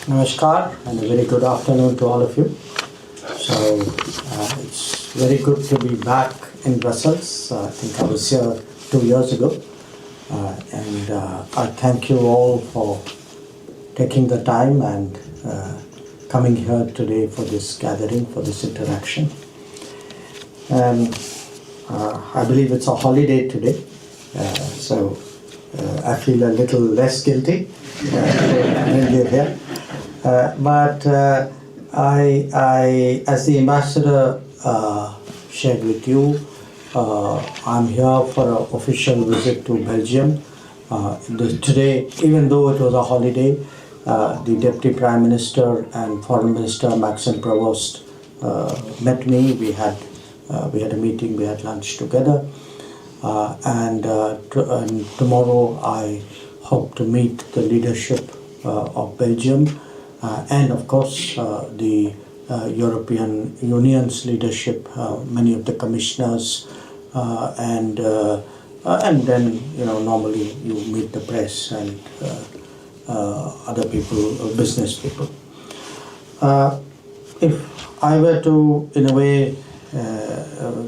Namaskar and a very good afternoon to all of you. So it's very good to be back in Brussels. I think I was here 2 years ago, and I thank you all for taking the time and coming here today for this gathering, for this interaction. And I believe it's a holiday today, so I feel a little less guilty when you're here. But I, as the ambassador shared with you, I'm here for an official visit to Belgium. Today, even though it was a holiday, the Deputy Prime Minister and Foreign Minister Maxime Provost met me. We had a meeting, we had lunch together, and tomorrow I hope to meet the leadership of Belgium. And of course, the European Union's leadership, many of the commissioners, and then normally you meet the press and other people, business people. If I were to, in a way,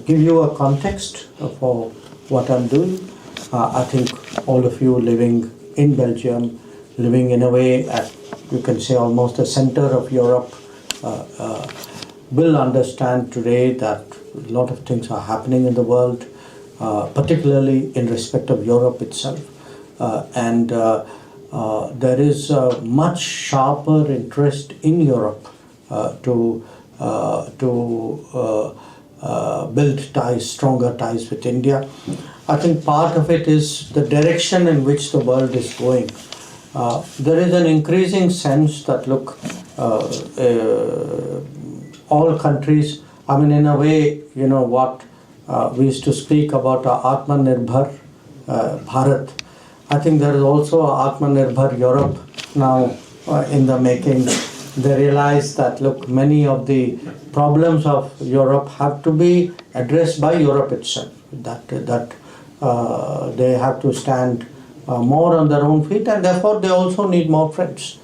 give you a context for what I'm doing, I think all of you living in Belgium, living in a way at, you can say, almost the center of Europe, will understand today that a lot of things are happening in the world, particularly in respect of Europe itself. And there is a much sharper interest in Europe to build ties, stronger ties with India. I think part of it is the direction in which the world is going. There is an increasing sense that, look, all countries, I mean, in a way, what we used to speak about Atmanirbhar Bharat. I think there is also Atmanirbhar Europe now in the making. They realize that, look, many of the problems of Europe have to be addressed by Europe itself, that they have to stand more on their own feet, and therefore they also need more friends.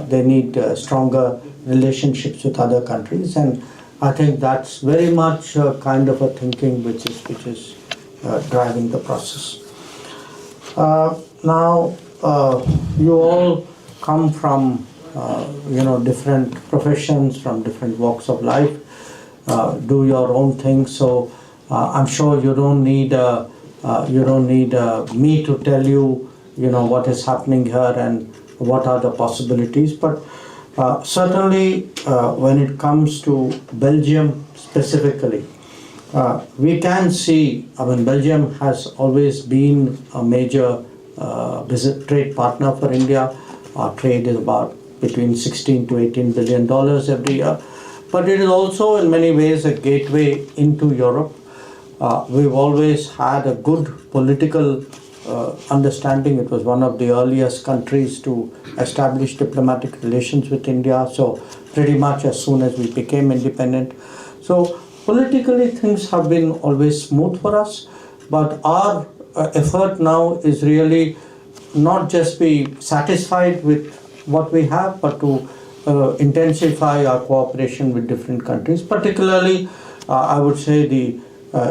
They need stronger relationships with other countries, and I think that's very much kind of a thinking which is driving the process. Now, you all come from different professions, from different walks of life, do your own thing. So I'm sure you don't need me to tell you, what is happening here and what are the possibilities. But certainly, when it comes to Belgium specifically, we can see, I mean, Belgium has always been a major trade partner for India. Our trade is about between $16 to $18 billion every year. But it is also in many ways a gateway into Europe. We've always had a good political understanding. It was one of the earliest countries to establish diplomatic relations with India. So pretty much as soon as we became independent. So politically things have been always smooth for us. But our effort now is really not just be satisfied with what we have, but to intensify our cooperation with different countries, particularly I would say the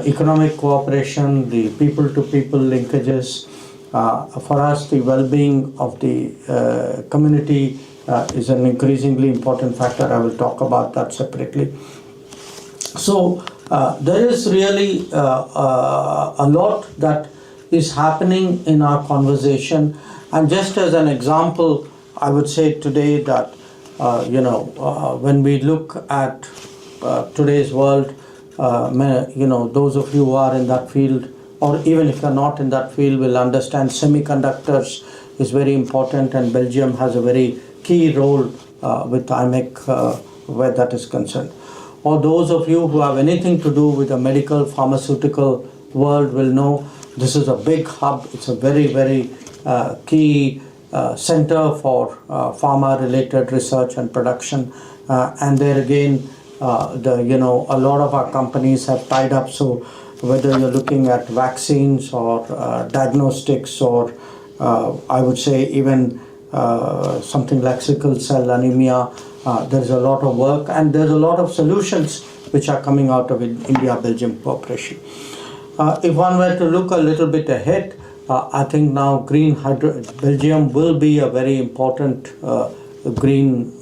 economic cooperation, the people-to-people linkages. For us, the well-being of the community is an increasingly important factor. I will talk about that separately. So there is really a lot that is happening in our conversation. And just as an example, I would say today that, when we look at today's world, those of you who are in that field, or even if you're not in that field, will understand semiconductors is very important, and Belgium has a very key role with IMEC where that is concerned. Or those of you who have anything to do with the medical, pharmaceutical world will know this is a big hub. It's a very, very key center for pharma-related research and production, and there again, a lot of our companies have tied up. So whether you're looking at vaccines or diagnostics, or I would say even something like sickle cell anemia. There's a lot of work, and there's a lot of solutions which are coming out of India-Belgium cooperation. If one were to look a little bit ahead, I think now Belgium will be a very important green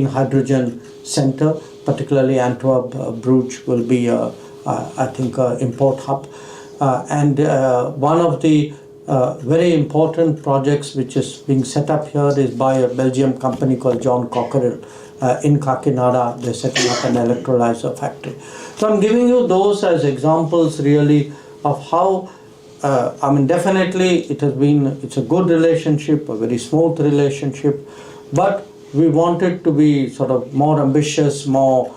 hydrogen center. Particularly Antwerp, Bruges will be, I think, an import hub. And one of the very important projects which is being set up here is by a Belgian company called John Cockerill in Kakinada. They're setting up an electrolyzer factory. So I'm giving you those as examples really of how, I mean, definitely it's a good relationship, a very smooth relationship, but we want it to be sort of more ambitious, stronger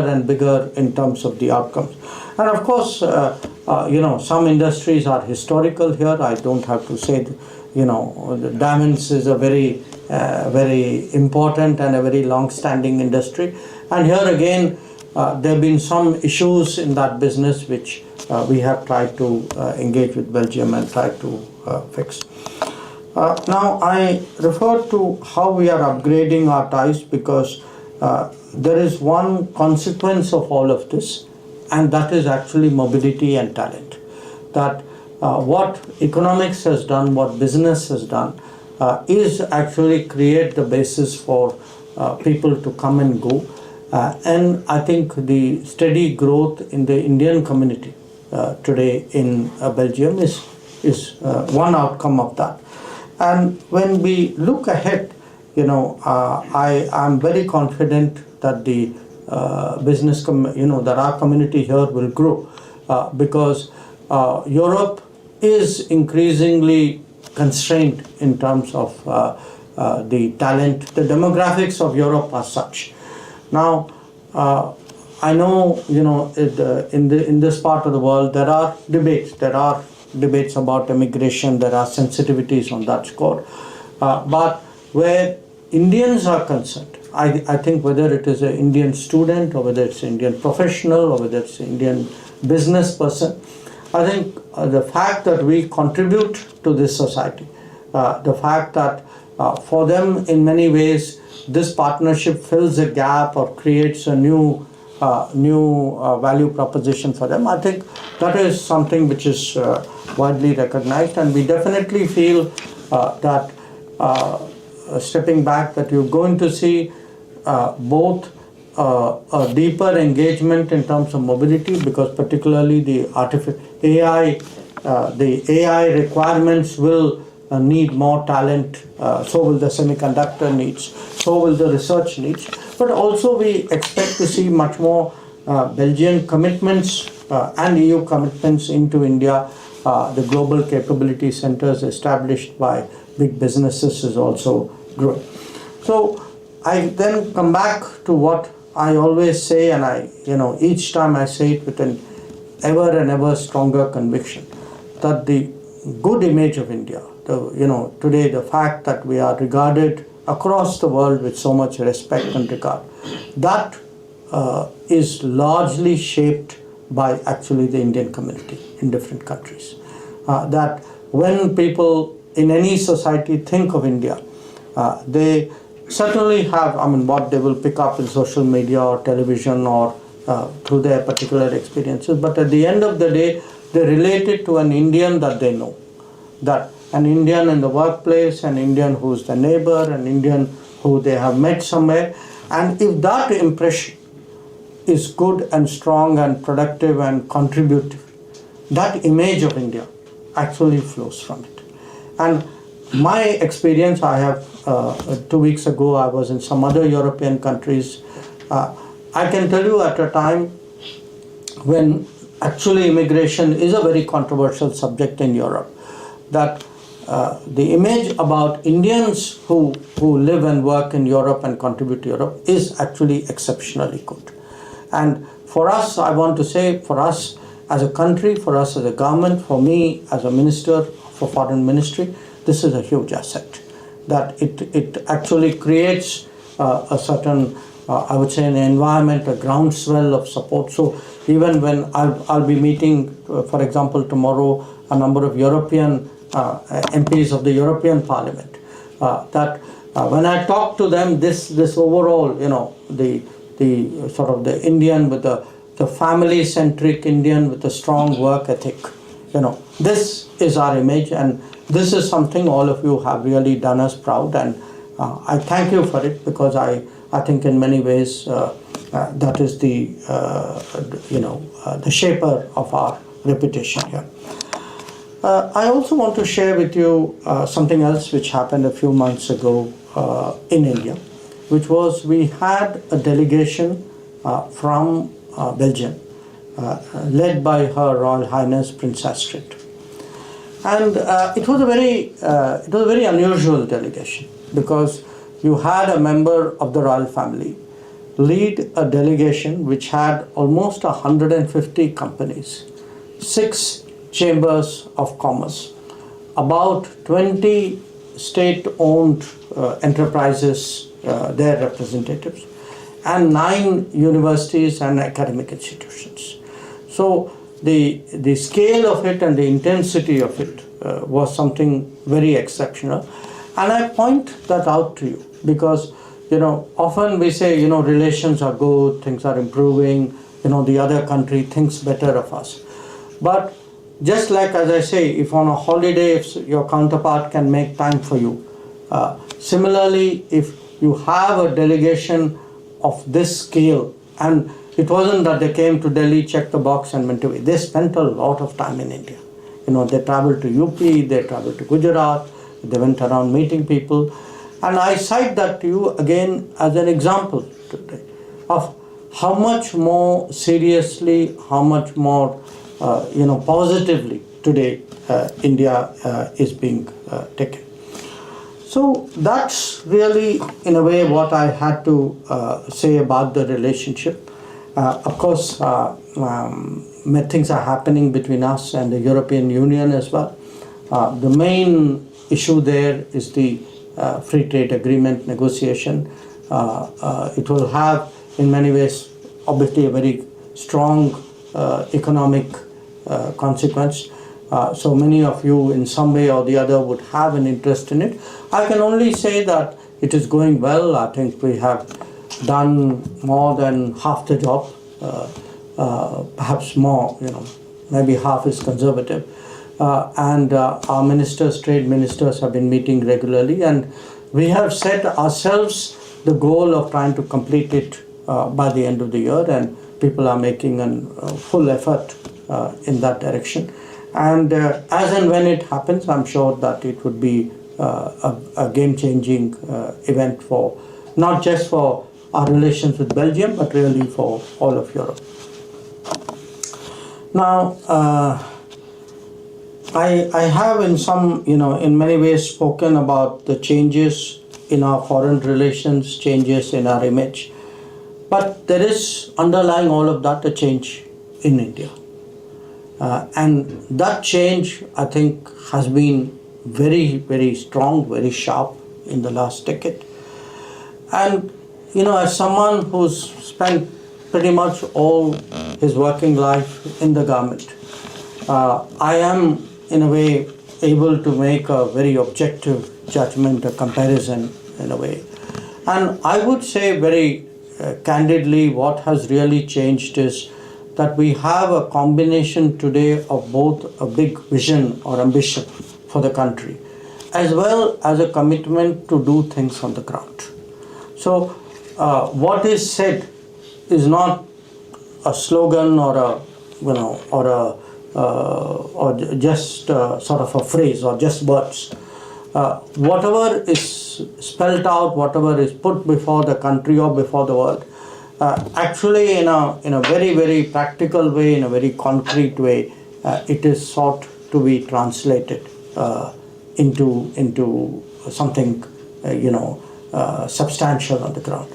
and bigger in terms of the outcomes. And of course, some industries are historical here. I don't have to say, the diamonds is a very, very important and a very long-standing industry. And here again, there have been some issues in that business which we have tried to engage with Belgium and try to fix. Now, I refer to how we are upgrading our ties because there is one consequence of all of this, and that is actually mobility and talent. That what economics has done, what business has done, is actually create the basis for people to come and go. And I think the steady growth in the Indian community today in Belgium is one outcome of that. And when we look ahead, I am very confident that the that our community here will grow because Europe is increasingly constrained in terms of the talent. The demographics of Europe are such. Now, I know, in this part of the world, there are debates. There are debates about immigration. There are sensitivities on that score. But where Indians are concerned, I think whether it is an Indian student or whether it's an Indian professional or whether it's an Indian business person, I think the fact that we contribute to this society, the fact that for them in many ways this partnership fills a gap or creates a new value proposition for them, I think that is something which is widely recognized, and we definitely feel that stepping back, that you're going to see both a deeper engagement in terms of mobility, because particularly the AI requirements will need more talent, so will the semiconductor needs, so will the research needs. But also we expect to see much more Belgian commitments and EU commitments into India. The global capability centers established by big businesses is also growing. So I then come back to what I always say, and each time I say it with an ever and ever stronger conviction, that the good image of India, today the fact that we are regarded across the world with so much respect and regard, that is largely shaped by actually the Indian community in different countries. That when people in any society think of India, they certainly have, what they will pick up in social media or television or through their particular experiences, but at the end of the day, they relate it to an Indian that they know. That an Indian in the workplace, an Indian who's the neighbor, an Indian who they have met somewhere. And if that impression is good and strong and productive and contributive, that image of India actually flows from it. And my experience, I have 2 weeks ago, I was in some other European countries. I can tell you at a time when actually immigration is a very controversial subject in Europe, that the image about Indians who live and work in Europe and contribute to Europe is actually exceptionally good. And for us, I want to say, for us as a country, for us as a government, for me as a minister for foreign ministry, this is a huge asset. That it actually creates a certain, I would say, an environment, a groundswell of support. So even when I'll be meeting, for example, tomorrow, a number of European MPs of the European Parliament, that when I talk to them, this overall, you know, the sort of the Indian with the family-centric Indian with a strong work ethic, you know, this is our image, and this is something all of you have really done us proud, and I thank you for it, because I think in many ways that is the the shaper of our reputation here. I also want to share with you something else which happened a few months ago in India, which was we had a delegation from Belgium, led by Her Royal Highness Prince Astrid, and it was a very unusual delegation, because you had a member of the royal family lead a delegation which had almost 150 companies, 6 chambers of commerce, about 20 state-owned enterprises, their representatives, and 9 universities and academic institutions. So the scale of it and the intensity of it was something very exceptional. And I point that out to you because, you know, often we say, you know, relations are good, things are improving, you know, the other country thinks better of us. But just like as I say, if on a holiday, if your counterpart can make time for you, similarly, if you have a delegation of this scale, and it wasn't that they came to Delhi, checked the box and went away. They spent a lot of time in India. You know, they traveled to UP, they traveled to Gujarat, they went around meeting people. And I cite that to you again as an example today of how much more seriously, how much more, positively today India is being taken. So that's really, in a way, what I had to say about the relationship. Of course, things are happening between us and the European Union as well. The main issue there is the free trade agreement negotiation. It will have, in many ways, obviously a very strong economic consequence. So many of you in some way or the other would have an interest in it. I can only say that it is going well. I think we have done more than half the job, perhaps more, you know, maybe half is conservative. And our ministers, trade ministers have been meeting regularly, and we have set ourselves the goal of trying to complete it by the end of the year, and people are making a full effort in that direction. And as and when it happens, I'm sure that it would be a game-changing event for not just for our relations with Belgium, but really for all of Europe. Now, I have in many ways spoken about the changes in our foreign relations, changes in our image, but there is underlying all of that a change in India. And that change, I think, has been very, very strong, very sharp in the last decade. And, you know, as someone who's spent pretty much all his working life in the government, I am, in a way, able to make a very objective judgment, a comparison, in a way. And I would say very candidly, what has really changed is that we have a combination today of both a big vision or ambition for the country, as well as a commitment to do things on the ground. So what is said is not a slogan or just sort of a phrase or just words. Whatever is spelled out, whatever is put before the country or before the world, actually in a very, very practical way, in a very concrete way, it is sought to be translated into something substantial on the ground.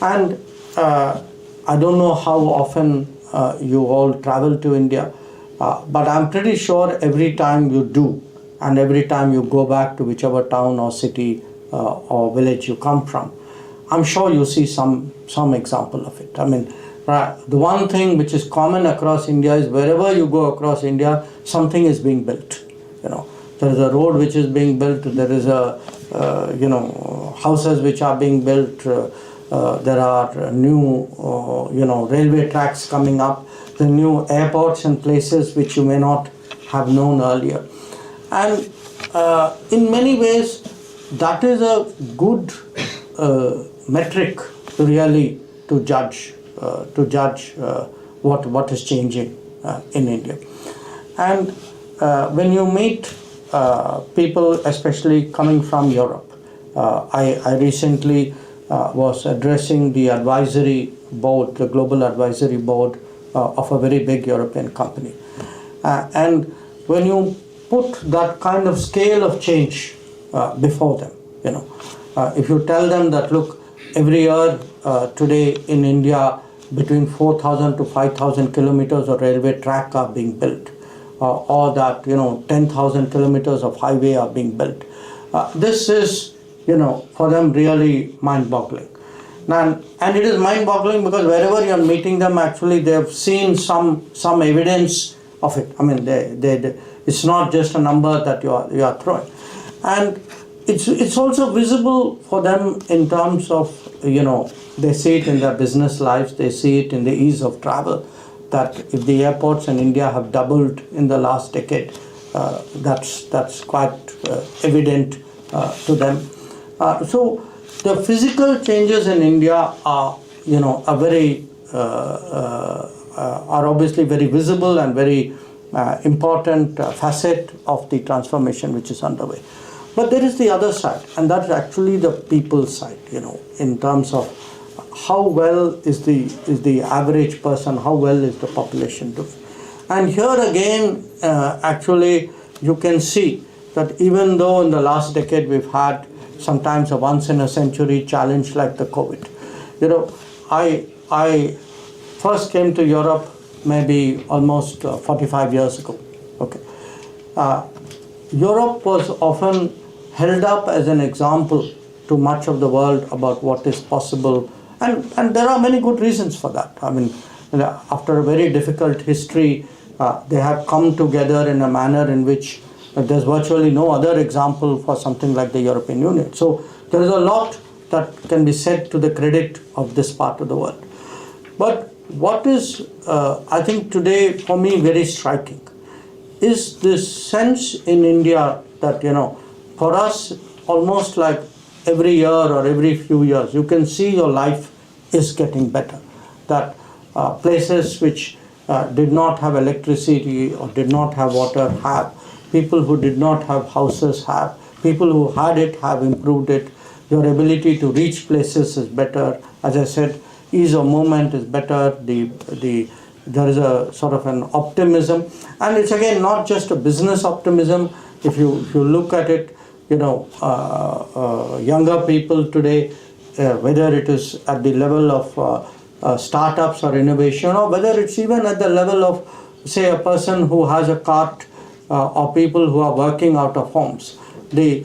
And I don't know how often you all travel to India, but I'm pretty sure every time you do, and every time you go back to whichever town or city or village you come from, I'm sure you see some example of it. I mean, the one thing which is common across India is wherever you go across India, something is being built. You know, there is a road which is being built, there is a houses which are being built, there are new railway tracks coming up, the new airports and places which you may not have known earlier. And in many ways that is a good metric to really to judge what is changing in India. And when you meet people, especially coming from Europe, I recently was addressing the advisory board, the global advisory board of a very big European company. And when you put that kind of scale of change before them, if you tell them that, look, every year today in India, between 4,000 to 5,000 kilometers of railway track are being built, or that 10,000 kilometers of highway are being built. This is for them really mind-boggling. And it is mind-boggling because wherever you are meeting them, actually they have seen some evidence of it. I mean, it's not just a number that you are throwing, and it's also visible for them in terms of they see it in their business lives, they see it in the ease of travel. That if the airports in India have doubled in the last decade, that's quite evident to them. So the physical changes in India are are obviously very visible and very important facet of the transformation which is underway. But there is the other side, and that's actually the people side, in terms of how well is the average person, how well is the population doing. And here again, actually, you can see that even though in the last decade we've had sometimes a once in a century challenge like the COVID, I first came to Europe maybe almost 45 years ago. Okay, Europe was often held up as an example to much of the world about what is possible, and there are many good reasons for that. I mean, after a very difficult history, they have come together in a manner in which there's virtually no other example for something like the European Union. So there is a lot that can be said to the credit of this part of the world. But what is, I think today for me very striking is this sense in India that, for us, almost like every year or every few years, you can see your life is getting better. That places which did not have electricity or did not have water have, people who did not have houses have, people who had it have improved it, your ability to reach places is better. As I said, ease of movement is better, there is a sort of an optimism, and it's again not just a business optimism. If you look at it, younger people today, whether it is at the level of startups or innovation, or whether it's even at the level of, say, a person who has a cart, or people who are working out of homes, the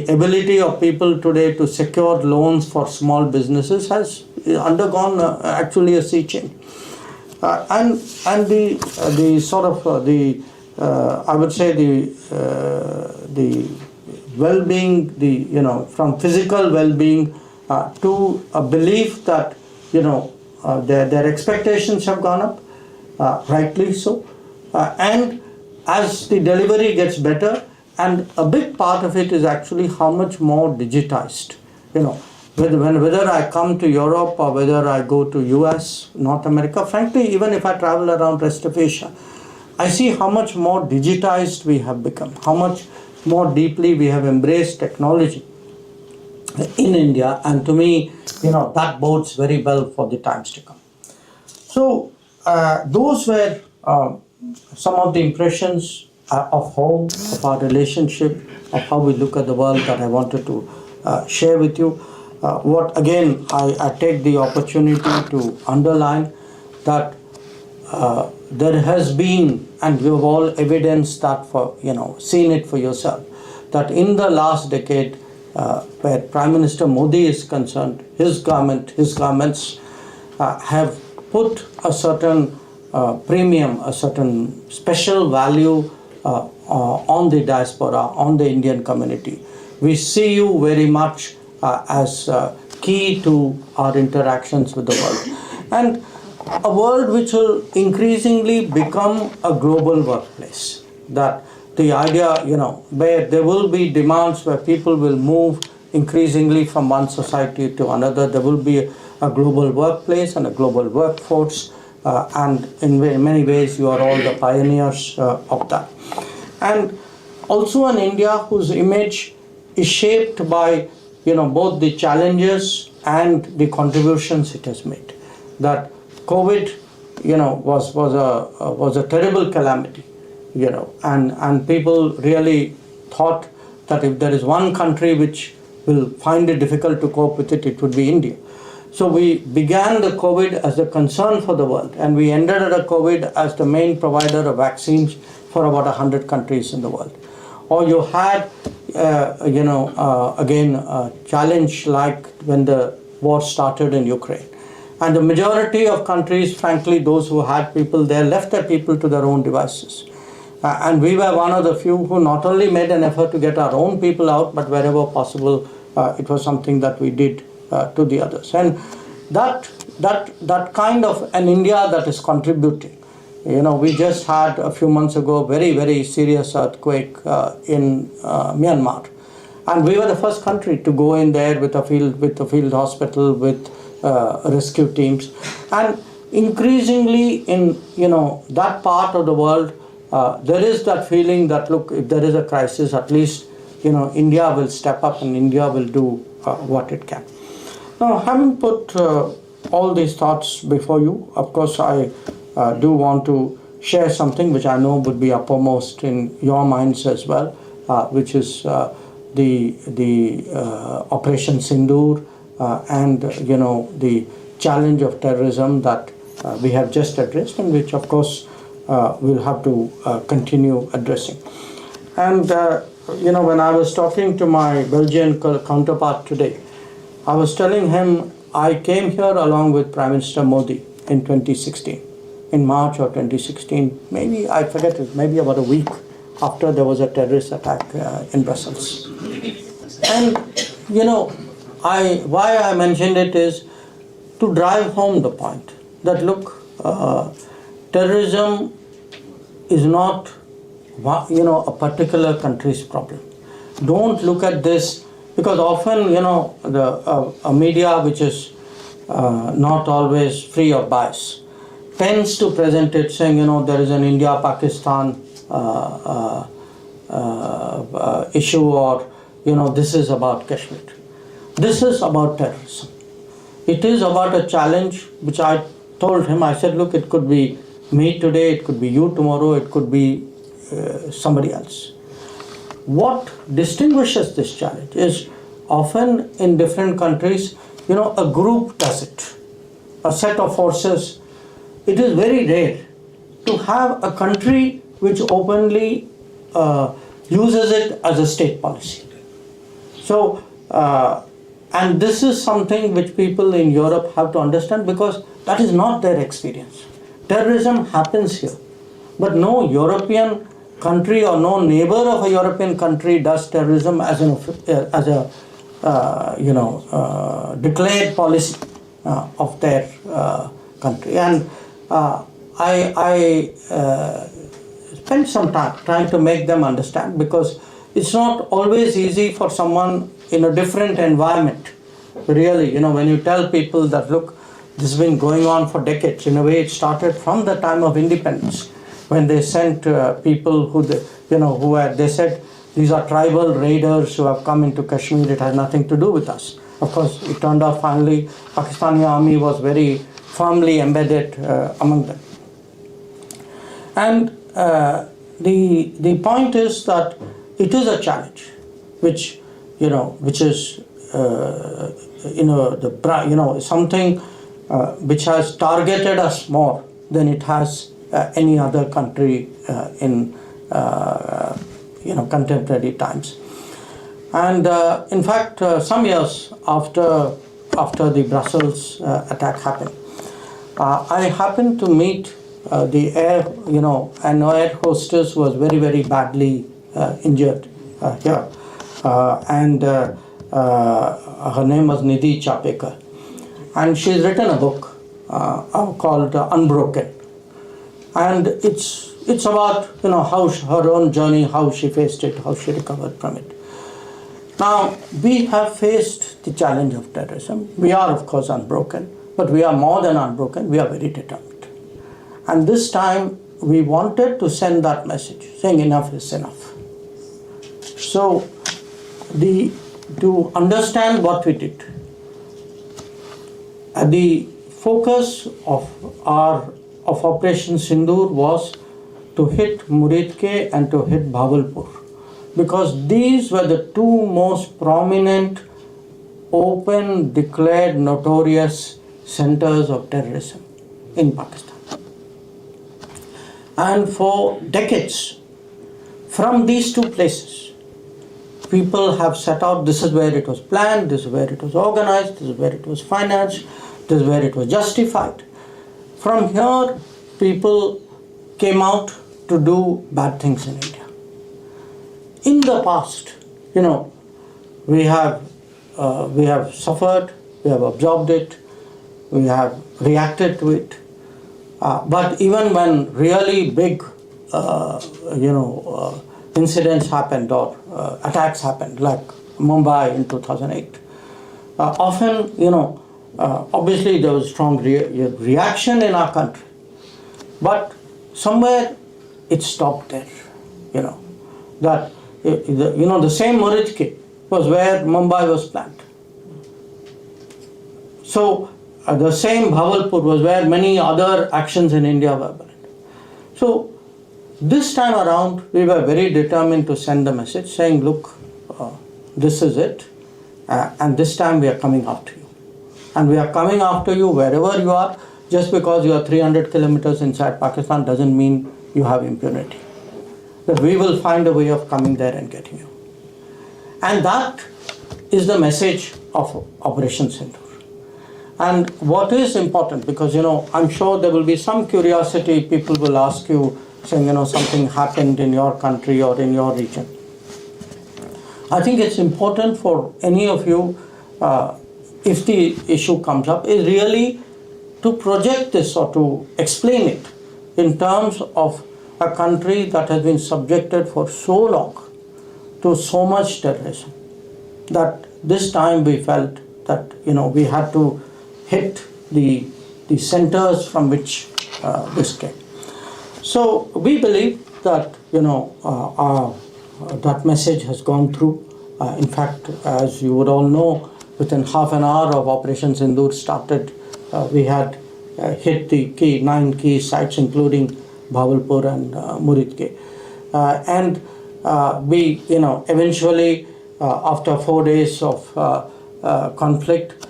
ability of people today to secure loans for small businesses has undergone actually a sea change, and the sort of I would say the well-being, from physical well-being to a belief that their expectations have gone up, rightly so, and as the delivery gets better, and a big part of it is actually how much more digitized, whether I come to Europe or whether I go to US, North America, frankly, even if I travel around rest of Asia, I see how much more digitized we have become, how much more deeply we have embraced technology in India, and to me, that bodes very well for the times to come. So those were some of the impressions of home, of our relationship, of how we look at the world that I wanted to share with you. What again, I take the opportunity to underline that there has been, and you have all evidenced that seen it for yourself, that in the last decade, where Prime Minister Modi is concerned, his governments have put a certain premium, a certain special value on the diaspora, on the Indian community. We see you very much as key to our interactions with the world. And a world which will increasingly become a global workplace. That the idea, where there will be demands where people will move increasingly from one society to another. There will be a global workplace and a global workforce, and in many ways you are all the pioneers of that. And also an India whose image is shaped by both the challenges and the contributions it has made. That COVID was a terrible calamity, and people really thought that if there is one country which will find it difficult to cope with it, it would be India. So we began the COVID as a concern for the world, and we ended the COVID as the main provider of vaccines for about 100 countries in the world. Or you had, again, a challenge like when the war started in Ukraine. And the majority of countries, frankly, those who had people there, left their people to their own devices. And we were one of the few who not only made an effort to get our own people out, but wherever possible, it was something that we did to the others. And that kind of an India that is contributing. We just had a few months ago a very, very serious earthquake in Myanmar. And we were the first country to go in there with a field hospital, with rescue teams. And increasingly in that part of the world, there is that feeling that, look, if there is a crisis, at least India will step up and India will do what it can. Now, having put all these thoughts before you, of course, I do want to share something which I know would be uppermost in your minds as well, which is the Operation Sindoor and the challenge of terrorism that we have just addressed, and which, of course, we'll have to continue addressing. And when I was talking to my Belgian counterpart today, I was telling him I came here along with Prime Minister Modi in 2016, in March of 2016, maybe, I forget it, maybe about a week after there was a terrorist attack in Brussels. And, why I mentioned it is to drive home the point that, look, terrorism is not, a particular country's problem. Don't look at this, because often, the media, which is not always free of bias, tends to present it saying, there is an India-Pakistan issue, or, this is about Kashmir. This is about terrorism. It is about a challenge which I told him, I said, look, it could be me today, it could be you tomorrow, it could be somebody else. What distinguishes this challenge is often in different countries, a group does it, a set of forces. It is very rare to have a country which openly uses it as a state policy. So, and this is something which people in Europe have to understand, because that is not their experience. Terrorism happens here, but no European country or no neighbor of a European country does terrorism as a declared policy of their country. And I spent some time trying to make them understand, because it's not always easy for someone in a different environment. Really, when you tell people that, look, this has been going on for decades. In a way, it started from the time of independence, when they sent people who they said, these are tribal raiders who have come into Kashmir, it has nothing to do with us. Of course, it turned out finally, Pakistani army was very firmly embedded among them. And the point is that it is a challenge, which is something which has targeted us more than it has any other country in contemporary times. And in fact, some years after the Brussels attack happened, I happened to meet the air, an air hostess was very, very badly injured here. And her name was Nidhi Chapekar. And she's written a book called Unbroken. And it's about, how her own journey, how she faced it, how she recovered from it. Now, we have faced the challenge of terrorism. We are, of course, unbroken, but we are more than unbroken. We are very determined. And this time, we wanted to send that message, saying enough is enough. So, to understand what we did, the focus of Operation Sindoor was to hit Muridke and to hit Bhavalpur, because these were the two most prominent, open, declared, notorious centers of terrorism in Pakistan. And for decades, from these two places, people have set out, this is where it was planned, this is where it was organized, this is where it was financed, this is where it was justified. From here, people came out to do bad things in India. In the past, we have suffered, we have absorbed it, we have reacted to it. But even when really big, incidents happened or attacks happened, like Mumbai in 2008, often, obviously there was strong reaction in our country, but somewhere it stopped there. That the same Muridke was where Mumbai was planned. So the same Bhavalpur was where many other actions in India were planned. So this time around, we were very determined to send the message saying, look, this is it, and this time we are coming after you. And we are coming after you wherever you are. Just because you are 300 kilometers inside Pakistan doesn't mean you have impunity. That we will find a way of coming there and getting you. And that is the message of Operation Sindoor. And what is important, because I'm sure there will be some curiosity, people will ask you, saying something happened in your country or in your region. I think it's important for any of you, if the issue comes up, is really to project this or to explain it in terms of a country that has been subjected for so long to so much terrorism, that this time we felt that we had to hit the centers from which this came. So we believe that that message has gone through. In fact, as you would all know, within half an hour of Operation Sindoor started, we had hit the 9 key sites, including Bhavalpur and Muridke. And we, eventually, after 4 days of conflict,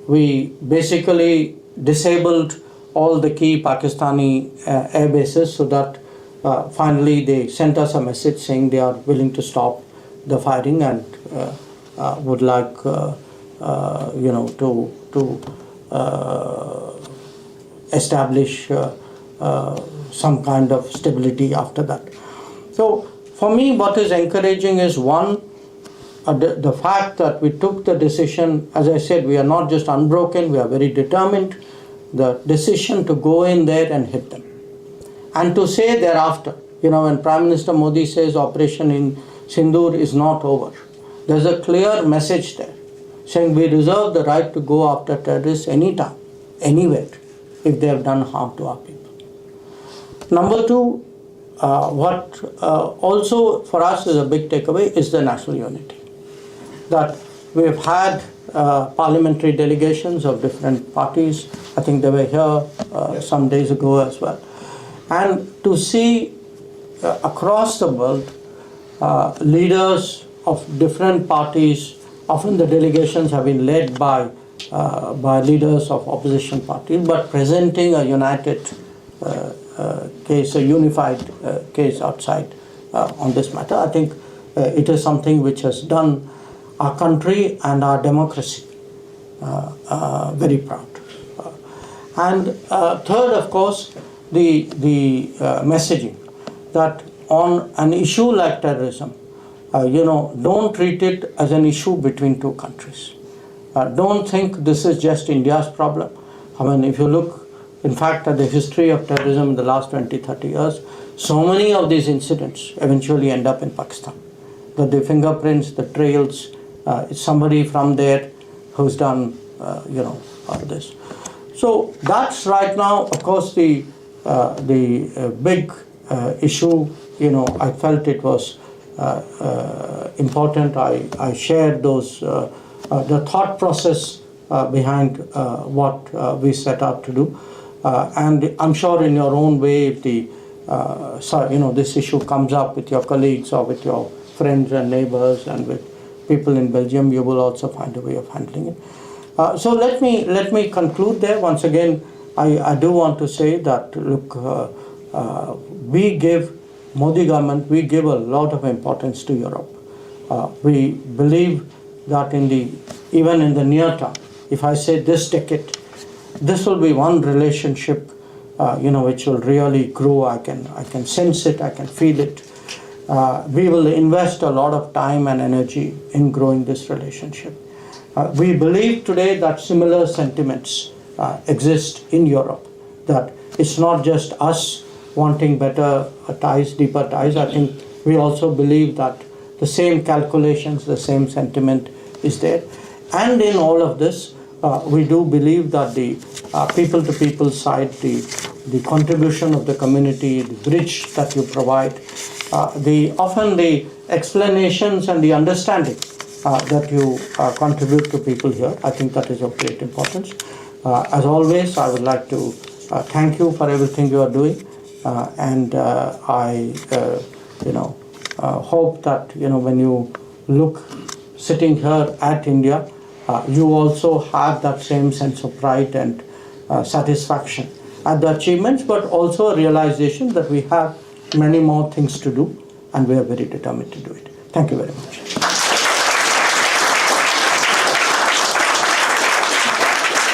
we basically disabled all the key Pakistani air bases, so that finally they sent us a message saying they are willing to stop the firing and would like to establish some kind of stability after that. So for me, what is encouraging is, one, the fact that we took the decision. As I said, we are not just unbroken, we are very determined. The decision to go in there and hit them. And to say thereafter, when Prime Minister Modi says Operation in Sindoor is not over, there's a clear message there saying we reserve the right to go after terrorists anytime, anywhere, if they have done harm to our people. Number two, what also for us is a big takeaway is the national unity. That we have had parliamentary delegations of different parties. I think they were here some days ago as well. And to see across the world leaders of different parties, often the delegations have been led by leaders of opposition parties, but presenting a united case, a unified case outside on this matter. I think it is something which has done our country and our democracy very proud. And third, of course, the messaging that on an issue like terrorism, don't treat it as an issue between two countries. Don't think this is just India's problem. I mean, if you look, in fact, at the history of terrorism in the last 20, 30 years, so many of these incidents eventually end up in Pakistan. The fingerprints, the trails, it's somebody from there who's done, all this. So that's right now, of course, the big issue. I felt it was important. I shared those the thought process behind what we set out to do, and I'm sure in your own way, if this issue comes up with your colleagues or with your friends and neighbors and with people in Belgium, you will also find a way of handling it. So let me conclude there. Once again, I do want to say that, look, we give Modi government, we give a lot of importance to Europe. We believe that even in the near term, if I say this decade, this will be one relationship, which will really grow. I can sense it, I can feel it. We will invest a lot of time and energy in growing this relationship. We believe today that similar sentiments exist in Europe, that it's not just us wanting better ties, deeper ties. I think we also believe that the same calculations, the same sentiment is there. And in all of this, we do believe that the people-to-people side, the contribution of the community, the bridge that you provide, often the explanations and the understanding that you contribute to people here, I think that is of great importance. As always, I would like to thank you for everything you are doing, and I hope that when you look sitting here at India, you also have that same sense of pride and satisfaction at the achievements, but also a realization that we have many more things to do, and we are very determined to do it. Thank you very much.